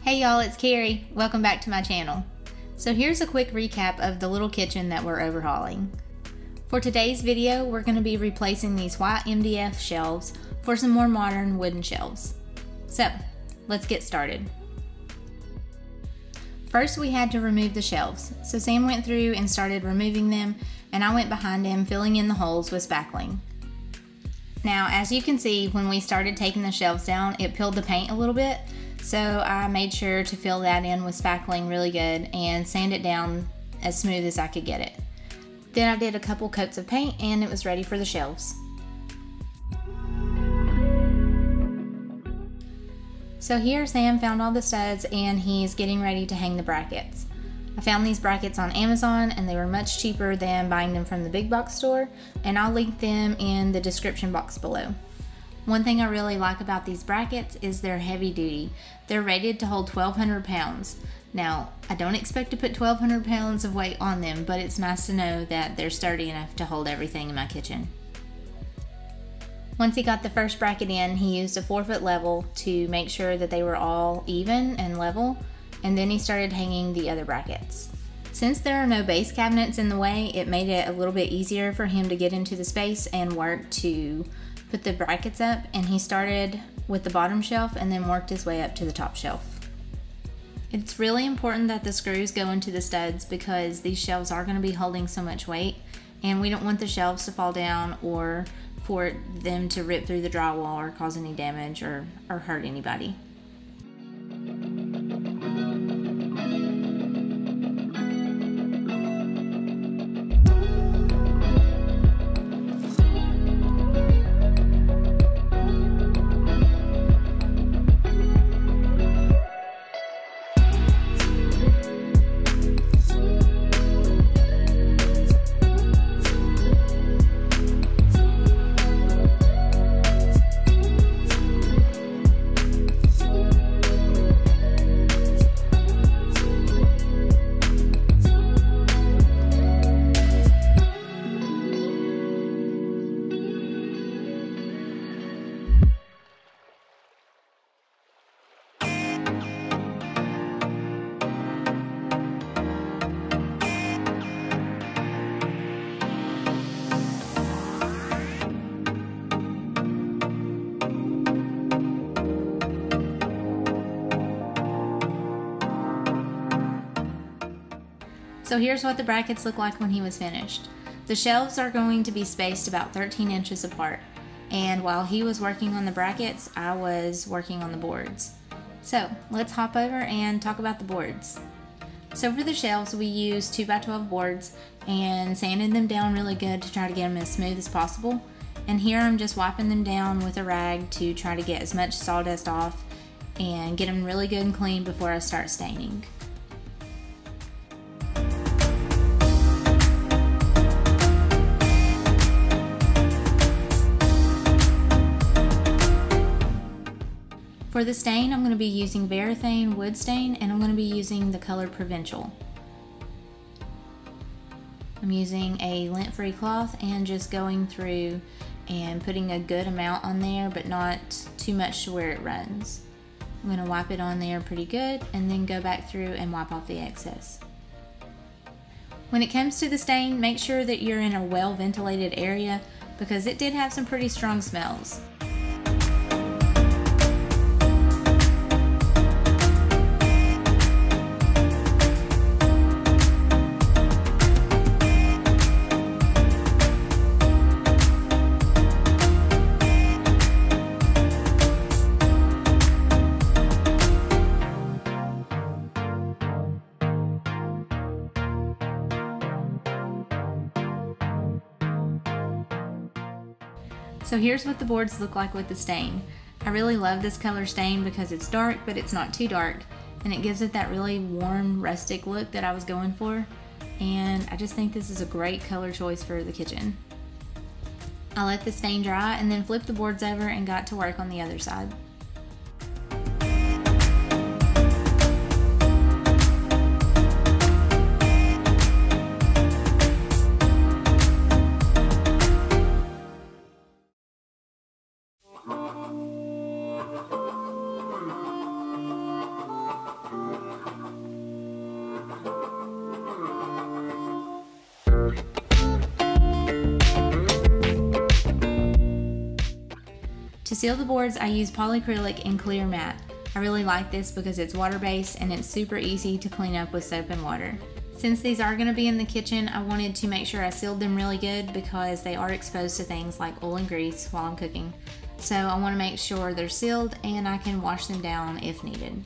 Hey y'all, it's Carrie. Welcome back to my channel. So here's a quick recap of the little kitchen that we're overhauling. For today's video, we're going to be replacing these white MDF shelves for some more modern wooden shelves. So, let's get started. First, we had to remove the shelves. So Sam went through and started removing them, and I went behind him filling in the holes with spackling. Now, as you can see, when we started taking the shelves down, it peeled the paint a little bit. So I made sure to fill that in with spackling really good and sand it down as smooth as I could get it. Then I did a couple coats of paint and it was ready for the shelves. So here Sam found all the studs and he's getting ready to hang the brackets. I found these brackets on Amazon and they were much cheaper than buying them from the big box store, and I'll link them in the description box below. One thing I really like about these brackets is they're heavy duty. They're rated to hold 1,200 pounds. Now, I don't expect to put 1,200 pounds of weight on them, but it's nice to know that they're sturdy enough to hold everything in my kitchen. Once he got the first bracket in, he used a 4-foot level to make sure that they were all even and level, and then he started hanging the other brackets. Since there are no base cabinets in the way, it made it a little bit easier for him to get into the space and work to put the brackets up, and he started with the bottom shelf and then worked his way up to the top shelf. It's really important that the screws go into the studs because these shelves are going to be holding so much weight, and we don't want the shelves to fall down or for them to rip through the drywall or cause any damage or hurt anybody. So here's what the brackets look like when he was finished. The shelves are going to be spaced about 13 inches apart, and while he was working on the brackets, I was working on the boards. So let's hop over and talk about the boards. So for the shelves, we used 2x12 boards and sanded them down really good to try to get them as smooth as possible. And here I'm just wiping them down with a rag to try to get as much sawdust off and get them really good and clean before I start staining. For the stain, I'm going to be using Varathane wood stain, and I'm going to be using the color Provincial. I'm using a lint-free cloth and just going through and putting a good amount on there, but not too much to where it runs. I'm going to wipe it on there pretty good and then go back through and wipe off the excess. When it comes to the stain, make sure that you're in a well-ventilated area because it did have some pretty strong smells. So here's what the boards look like with the stain. I really love this color stain because it's dark, but it's not too dark, and it gives it that really warm, rustic look that I was going for, and I just think this is a great color choice for the kitchen. I let the stain dry and then flipped the boards over and got to work on the other side. To seal the boards, I use polyacrylic and clear matte. I really like this because it's water-based and it's super easy to clean up with soap and water. Since these are going to be in the kitchen, I wanted to make sure I sealed them really good because they are exposed to things like oil and grease while I'm cooking. So I want to make sure they're sealed and I can wash them down if needed.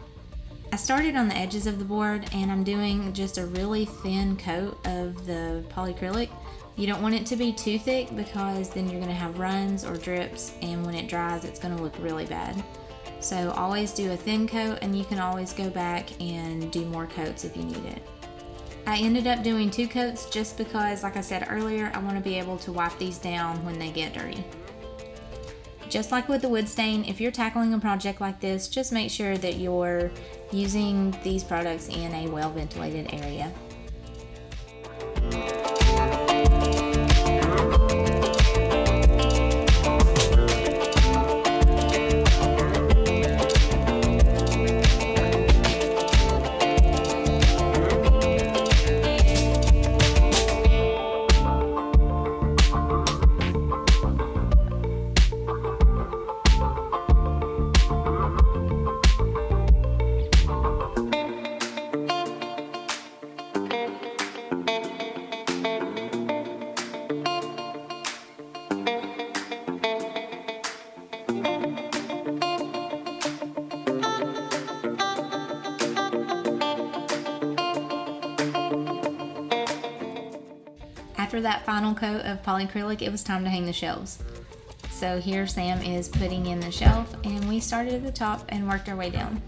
I started on the edges of the board and I'm doing just a really thin coat of the polyacrylic. You don't want it to be too thick because then you're going to have runs or drips, and when it dries it's going to look really bad. So always do a thin coat, and you can always go back and do more coats if you need it. I ended up doing 2 coats just because, like I said earlier, I want to be able to wipe these down when they get dirty. Just like with the wood stain, if you're tackling a project like this, just make sure that you're using these products in a well-ventilated area. After that final coat of polyacrylic, it was time to hang the shelves. So here Sam is putting in the shelf, and we started at the top and worked our way down.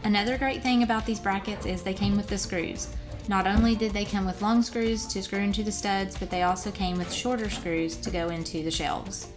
Another great thing about these brackets is they came with the screws. Not only did they come with long screws to screw into the studs, but they also came with shorter screws to go into the shelves.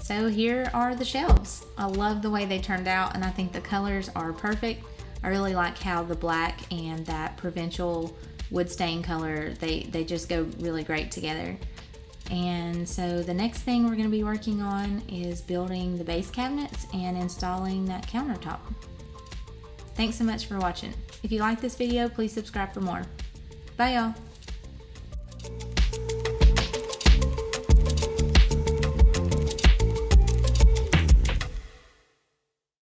So here are the shelves. I love the way they turned out, and I think the colors are perfect. I really like how the black and that provincial wood stain color, they just go really great together. And so the next thing we're going to be working on is building the base cabinets and installing that countertop. Thanks so much for watching. If you like this video, please subscribe for more. Bye y'all.